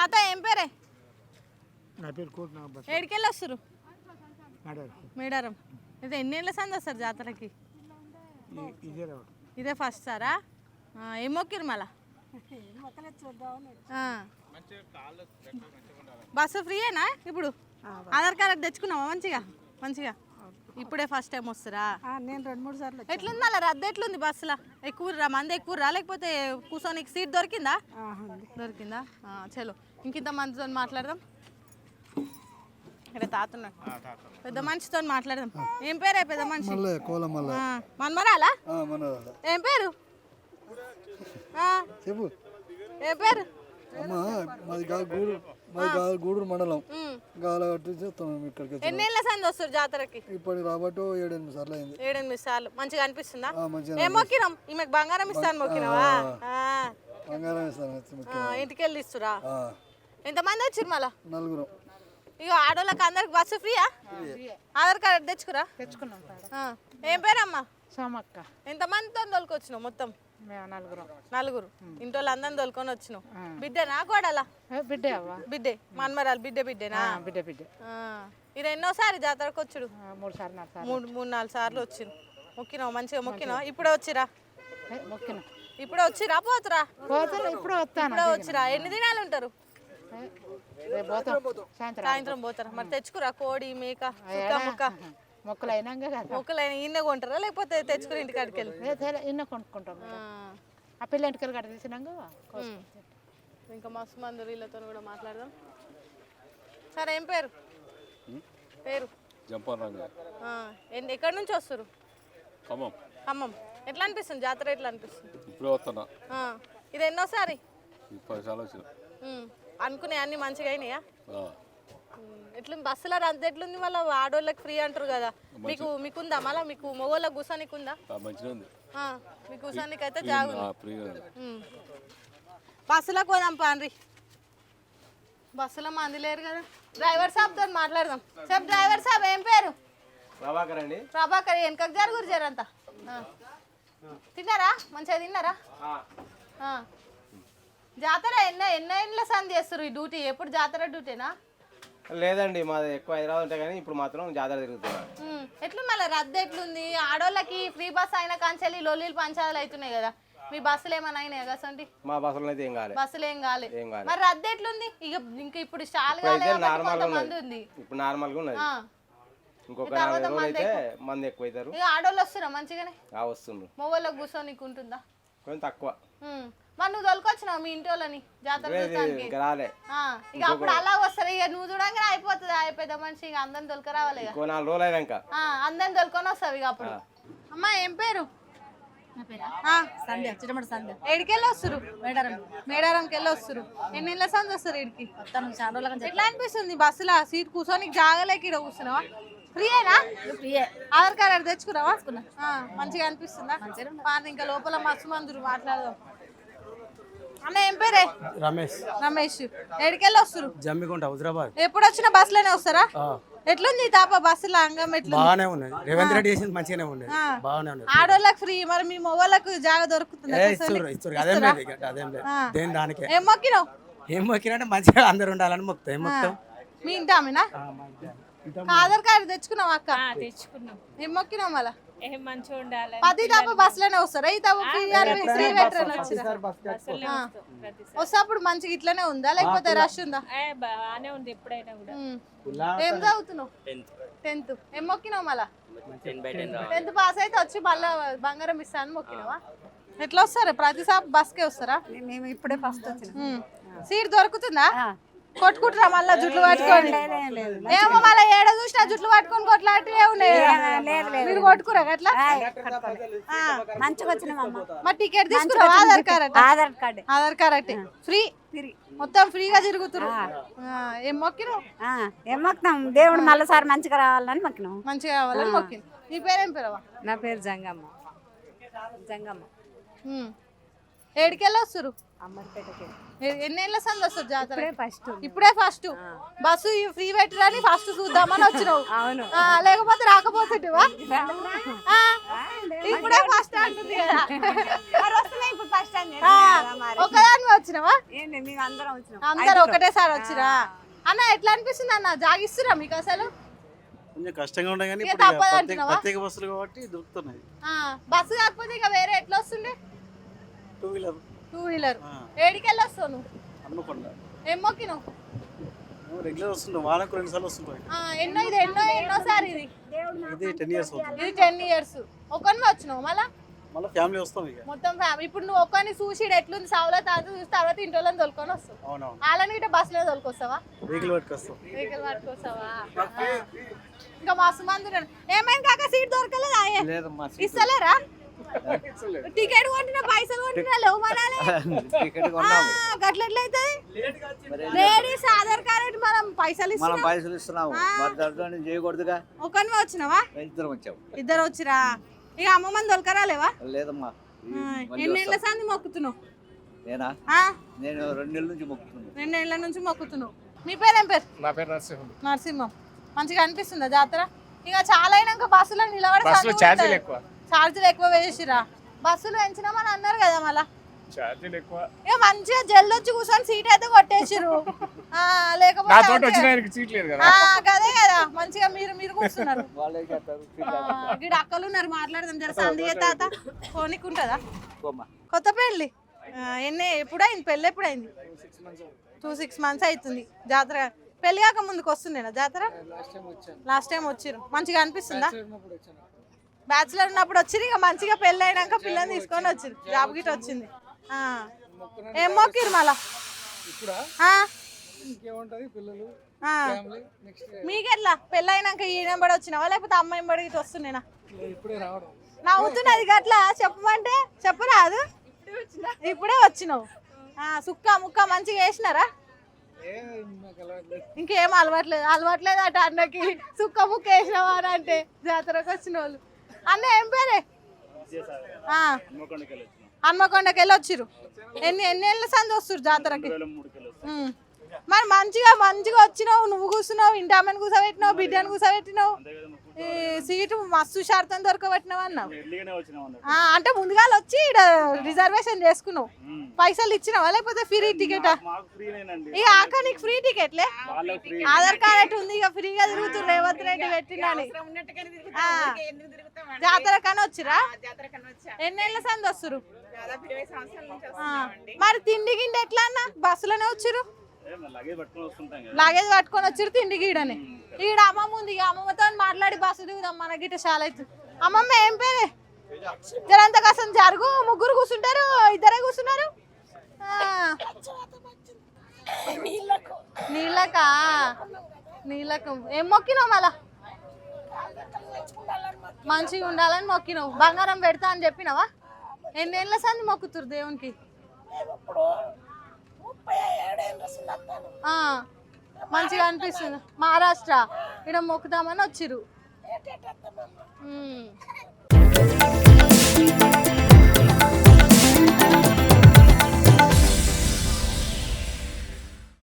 తాత ఏం పేరే? నా పేరు కోట నాగబాబు. ఏడికెళ్ళి వస్తారు? మేడారం. మేడారం. ఇది ఎన్నేళ్ళ సంది వస్తారు జాతరకి? ఇదే రావడం. ఇదే ఫస్ట్ సారా? ఏం మొక్కిరు మళ్ళా? బస్సు ఫ్రీయేనా ఇప్పుడు? ఆధార్ కార్డు తెచ్చుకున్నావా మంచిగా? మంచిగా ఇప్పుడే ఫస్ట్ టైం వస్తారా? నేను 2-3 సార్లు. ఎట్లుంది మళ్ళీ రద్దు ఎట్లుంది బస్సులో? ఎక్కువ మంది ఎక్కువ లేకపోతే కూర్చోనికి సీట్ దొరికిందా? దొరికిందా? చలో ఇంకింత మందితో మాట్లాడదాం. ఇక్కడ తాతున్నాడు, పెద్ద మనిషితో మాట్లాడదాం. ఏం పేరే పెద్ద మనిషి? మన్మరాలా? ఏం పేరు? చెప్పు. ఏం పేరు? గూడూరు మండలం ఇక్కడికి. ఎన్నేళ్ళ సంది వస్తారు జాతరకి? ఇప్పటికి రాబట్టు 7-8 సార్లు అయింది. 7-8 సార్లు. మంచిగా అనిపిస్తుందా? ఏం మొక్కినాం? ఈమెకు బంగారం ఇస్తాను మొక్కినావా? బంగారం ఇస్తాను. ఇంటికి వెళ్ళి ఇస్తురా? ఎంతమంది వచ్చారు మళ్ళా? 4. ఇక ఆడోళ్ళకి అందరికి బస్సు ఫ్రీయా? ఆధార్ కార్డు తెచ్చుకురా? తెచ్చుకున్నాం. ఏం పేరమ్మా? సోమక్క. ఎంతమందితో తోలుకొచ్చినావు మొత్తం? 4. ఇంట్లో అందరిని తోలుకొని వచ్చినావు. బిడ్డనా కోడలా? బిడ్డే అవ్వ. బిడ్డే. మన్మరాలు బిడ్డేనా? బిడ్డే. ఇది ఎన్నోసారి జాతరకు వచ్చుడు? 3 సార్లు 3-4 సార్లు వచ్చిను. మొక్కినావు మంచిగా మొక్కినావు? ఇప్పుడే వచ్చిరా? మొక్కినా. ఇప్పుడే వచ్చిరా పోతురా? ఇప్పుడు వస్తాను. ఇప్పుడే వచ్చిరా? ఎన్ని దినాలు ఉంటారు? సాయంత్రం పోతారా? మరి తెచ్చుకురా కోడి మేక ముక్క? మొక్కలు అయినాక మొక్కలైనా ఇన్నే కొంటారా లేకపోతే తెచ్చుకుని ఇంటికి అడికెళ్ళి? ఇన్న కొనుక్కుంటాం. ఆ పిల్ల ఇంటికి గడ్డ తీసినాక ఇంకా మస్తు మంది వీళ్ళతో కూడా మాట్లాడదాం. సరే ఏం పేరు? పేరు ఎక్కడి నుంచి వస్తారు? ఖమ్మం. ఎట్లా అనిపిస్తుంది జాతర? ఎట్లా అనిపిస్తుంది? ఇది ఎన్నోసారి? అనుకునే అన్ని మంచిగా అయినాయా? ఎట్లుంది బస్సులో అంత? ఎట్లుంది మళ్ళీ? ఆడోళ్ళకి ఫ్రీ అంటారు కదా, మీకుందా? మళ్ళీ మీకు మగోళ్ళకి కూర్చోనికి ఉందా? మీకు కూర్చోనికి అయితే జాగుంది. బస్సులో పోదాం పాండ్రి. బస్సులో మంది లేరు కదా. డ్రైవర్ సాబ్తో మాట్లాడదాం. సార్ డ్రైవర్ సాబ్ ఏం పేరు? ప్రభాకర్ అండి. ప్రభాకర్. వెనకకు జరుగురు జరంతా. తిన్నారా? మంచిగా తిన్నారా? జాతర ఎన్నో సంది చేస్తారు ఈ డ్యూటీ? ఎప్పుడు జాతర డ్యూటీనా? లేదండి, మాది ఎక్కువ హైదరాబాద్ ఉంటాయి కానీ ఇప్పుడు మాత్రం జాతర తిరుగుతున్నా. ఎట్లుంది మళ్ళీ రద్దు ఎట్లుంది? ఆడోళ్ళకి ఫ్రీ బస్ అయిన కాంచెల్లి లొల్లీలు పంచాలు అవుతున్నాయి కదా, మీ బస్సులు ఏమైనా అయినాయి కసండి? మా బస్సులో అయితే ఏం కాలేదు. బస్సులు ఏం కాలేదు. మరి రద్దు ఎట్లుంది? ఇంకా ఇప్పుడు స్టాల్ మంది ఉంది. ఇప్పుడు నార్మల్ గా ఉన్నది. ఇంకొక 4 రోజులు అయితే మంది ఎక్కువ అవుతారు. ఇక ఆడోళ్ళు వస్తున్నా మంచిగానే? వస్తుండ్రు. మొగోళ్ళకి కూర్చోనికి ఉంటుందా? కొంచెం తక్కువ. మరి నువ్వు తొలకొచ్చినావు మీ ఇంటి వాళ్ళని జాతర చూడడానికి? ఇక అప్పుడు అలా వస్తారు. ఇక నువ్వు చూడంగానే అయిపోతుంది. పెద్ద మనిషి ఇక అందరిని తొలకరావాలి. 4 రోజులు అయినాక అందరిని తొలుకొని వస్తావు ఇక అప్పుడు. అమ్మా ఏం పేరు? ఎడికెళ్ళి వస్తారు? మేడారంకి వెళ్ళి వస్తారు. ఎన్నేళ్ళ సంది వస్తారు ఇడికి? ఎట్లా అనిపిస్తుంది బస్సులో? సీట్ కూర్చొని జాగలేక ఇక్కడ కూర్చున్నావా? ఫ్రీయేనా? ఆధార్ కార్డు తెచ్చుకున్నావా? మంచిగా అనిపిస్తుందా? ఇంకా లోపల మస్తు మందురు మాట్లాడదాం. అన్న ఏం పేరే? రమేష్. ఎడికెళ్ళి వస్తారు? జమ్మికుంట హైదరాబాద్. ఎప్పుడు వచ్చిన బస్సులోనే వస్తారా? ఎట్లుంది తాప బస్సులో అంగం? ఎట్లా? బాగానే ఉన్నాయి. రేవంత్ రెడ్డి చేసింది మంచిగానే ఉన్నాయి. బాగానే ఉన్నాయి. ఆడోళ్ళకి ఫ్రీ, మరి మీ మొగోళ్ళకు జాగ దొరుకుతుంది? దానికి ఏం మొక్కినావు? ఏం మొక్కినంటే మంచిగా అందరు ఉండాలని మొక్తా. ఏం మొక్తాం? మీ ఇంటి ఆమెనా? ఆధార్ కార్డు తెచ్చుకున్నావు అక్క? తెచ్చుకున్నాం. ఏం మొక్కినావు మళ్ళా? మంచిగా ఉండాలి. 10 తాప బస్సులోనే వస్తారా? ఈ తాప వస్తప్పుడు మంచిగా ఇట్లనే ఉందా లేకపోతే రష్ ఉందా? బాగానే ఉంది ఎప్పుడైనా కూడా. ఏం చదువుతున్నావు? 10th. ఏం మొక్కినావు మళ్ళా? 10th పాస్ అయితే వచ్చి మళ్ళా బంగారం ఇస్తాను మొక్కినావా? ఎట్లా వస్తారా? ప్రతిసారి బస్కే వస్తారా? మేము ఇప్పుడే ఫస్ట్ వచ్చిన. సీట్ దొరుకుతుందా? కొట్టుకుంటారా మళ్ళా జుట్లు పట్టుకొని? ఏమో మళ్ళీ ఏడో చూసినా జుట్లు పట్టుకొని కొట్లాంటివి మీరు కొట్టుకురా అట్లా? మంచిగా వచ్చిన మరి టికెట్ తీసుకున్నావా? ఆధార్ కార్డ్ ఫ్రీ మొత్తం ఫ్రీగా తిరుగుతున్నారు. ఏం మొక్కినావు? ఏం మొక్కినాం? దేవుడు మళ్ళీసారి మంచిగా రావాలని మొక్కినాం. మంచిగా కావాలని మొక్కిన. నీ పేరేం పేరవా? నా పేరు జంగమ్మ. ఏడికెళ్ళి వస్తారు? ఎన్నేళ్ళ సంది వస్తుంది జాతర ఇప్పుడే ఫస్ట్ బస్సు ఫ్రీ పెట్టరని ఫస్ట్ చూద్దామని వచ్చినావు అవును. లేకపోతే రాకపోతుంటివా ఇప్పుడే ఫస్ట్ అంటుంది కదా ఇప్పుడు ఫస్ట్ టైం ఒకదాని వచ్చినావా మేము అందరం వచ్చినాం. అందరు ఒకటేసారి వచ్చిరా అన్న ఎట్లా అనిపిస్తుంది అన్న జాగిస్తురా మీకు అసలు కొంచెం కష్టంగా ఉండే కానీ ఇక ఇప్పుడు ఇక తప్పదు ప్రత్యేక అంటున్నావా? ప్రత్యేక బస్సులు కాబట్టి దొరుకుతున్నాయి. బస్సు కాకపోతే ఇక వేరే ఎట్లా వస్తుండే 2 వీలర్ 2 వీలర్ ఏడికెళ్ళి వస్తావు నువ్వు అనుకోండి ఏం మొక్కినావు మేము రెగ్యులర్ వస్తుంటాం, వారానికి 2 సార్లు వస్తుంటాం. ఎన్నోసారి ఇది ఇది 10 ఇయర్స్ అవుతుంది. ఇది 10 ఇయర్స్ ఒకరిని వచ్చినావు మళ్ళీ ఫ్యామిలీ వస్తాం ఇక. మొత్తం ఫ్యామిలీ ఇప్పుడు నువ్వు ఒక్కరిని చూసి ఎట్లుంది సౌలత్ అంతా చూసి తర్వాత ఇంటి వాళ్ళని తోలుకొని వస్తావు అవునవును, వాళ్ళని గిట్ట బస్సులో తోలుకొస్తావా వెహికల్ పట్టుకొస్తాం. వెహికల్ పట్టుకొస్తావా ఇంకా మస్తు మంది ఉన్నారు. ఏమైంది కాక సీట్ దొరకలేదా ఇస్తలేరా టికెట్ కొట్టిన పైసలు కొట్టినా లేవు మనాలి గట్లెట్లయితే లేడీస్ ఆధార్ కార్డు మనం పైసలు ఇస్తున్నాము చేయకూడదుగా. ఒకరిని వచ్చినావా ఇద్దరం వచ్చాము. ఇద్దరు వచ్చిరా ఇక అమ్మమ్మని దొరకరాలేవా లేదమ్మా, ఎన్నేళ్ళ సంది మొక్కుతున్నావు నేనా? నేను 2 నెలల నుంచి మొక్కుతున్నాను. 2 నెలల నుంచి మొక్కుతున్నావు. మీ పేరేం పేరు? నా పేరు నరసింహం. నరసింహం. మంచిగా అనిపిస్తుందా జాతర? ఇక చాలా అయినాక బస్సులో నిలబడి బస్సులో ఛార్జీలు ఎక్కువ. ఛార్జీలు ఎక్కువ వేసిరా బస్సులో పెంచినామని అన్నారు కదా మళ్ళా ఛార్జీలు ఎక్కువ. ఇక మంచిగా జల్ది వచ్చి కూర్చొని సీట్ అయితే కొట్టేసిరు లేకపోతే నాతోటి వచ్చిన ఆయనకి సీట్ లేదు కదా. అదే కదా మంచిగా మీరు కూర్చున్నారు. వాళ్ళే చేస్తారు. ఇక్కడ అక్కలు ఉన్నారు మాట్లాడదాం జర సందిగే తాత ఫోన్కి ఉంటుందా? కొత్త పెళ్ళి ఎప్పుడైంది పెళ్ళి? ఎప్పుడైంది? 2-6 months అవుతుంది. జాతర పెళ్లి కాక ముందుకు వస్తుండేనా జాతర? లాస్ట్ టైం వచ్చిరు. మంచిగా అనిపిస్తుందా? బ్యాచులర్ ఉన్నప్పుడు వచ్చిరు, ఇక మంచిగా పెళ్ళి అయినాక పిల్లని తీసుకొని వచ్చిరు. జాబ్ గిట్ వచ్చింది. ఏం మొక్కిరు మళ్ళా? మీకెట్లా పెళ్ళి అయినాక ఈయన బడి వచ్చినావా లేకపోతే అమ్మాయి బడి ఇటు వస్తుండేనా? నవ్వుతున్నది గట్లా చెప్పమంటే చెప్పరాదు. ఇప్పుడే వచ్చినావు. సుక్క ముక్క మంచిగా వేసినారా? ఇంకేం అలవాట్లేదు అట అన్నకి. సుక్క ముక్క వేసినావా అని అంటే జాతరకు వచ్చిన వాళ్ళు. అన్న ఏం పేరే? హన్మకొండకి వెళ్ళి వచ్చిర్రు. ఎన్నేళ్ళ సంది వస్తురు జాతరకి? మరి మంచిగా వచ్చినావు. నువ్వు కూర్చున్నావు, ఇంటి అమ్మని కూర్చోబెట్టినావు, బిడ్డని కూర్చోబెట్టినావు, సీటు మస్తు షార్తం దొరకబెట్టినావు అన్నావు. అంటే ముందుగా వచ్చి రిజర్వేషన్ చేసుకున్నావు. పైసలు ఇచ్చినావా లేకపోతే ఫ్రీ టికెటా? ఇక ఆక నీకు ఫ్రీ టికెట్లే. ఆధార్ కార్డ్ ఉంది, ఇక ఫ్రీగా తిరుగుతున్నారు. రేవంత్ రెడ్డి పెట్టినని జాతర కానీ వచ్చిరా? ఎన్నేళ్ళ సంది వస్తురు? మరి తిండి గిండి ఎట్లా అన్న? బస్సులోనే వచ్చిరు? లగేజ్ పట్టుకొని వచ్చిరు తిండి గీడని. ఈడ అమ్మమ్మ ఉంది, ఇక అమ్మమ్మతో మాట్లాడి బస్సు దిగుదాం. మన గిట్ట చాలా అవుతుంది. అమ్మమ్మ ఏం పేరే? జరంత కసం జరుగు. ముగ్గురు కూర్చుంటారు, ఇద్దరే కూర్చున్నారు. నీళ్ళకు ఏం మొక్కినావు మళ్ళా? మంచిగా ఉండాలని మొక్కినావు. బంగారం పెడతా అని చెప్పినావా? ఎన్నేళ్ళ సంది మొక్కుతురు దేవునికి? మంచిగా అనిపిస్తుంది. మహారాష్ట్ర ఇక్కడ మొక్కుదామని వచ్చిరు.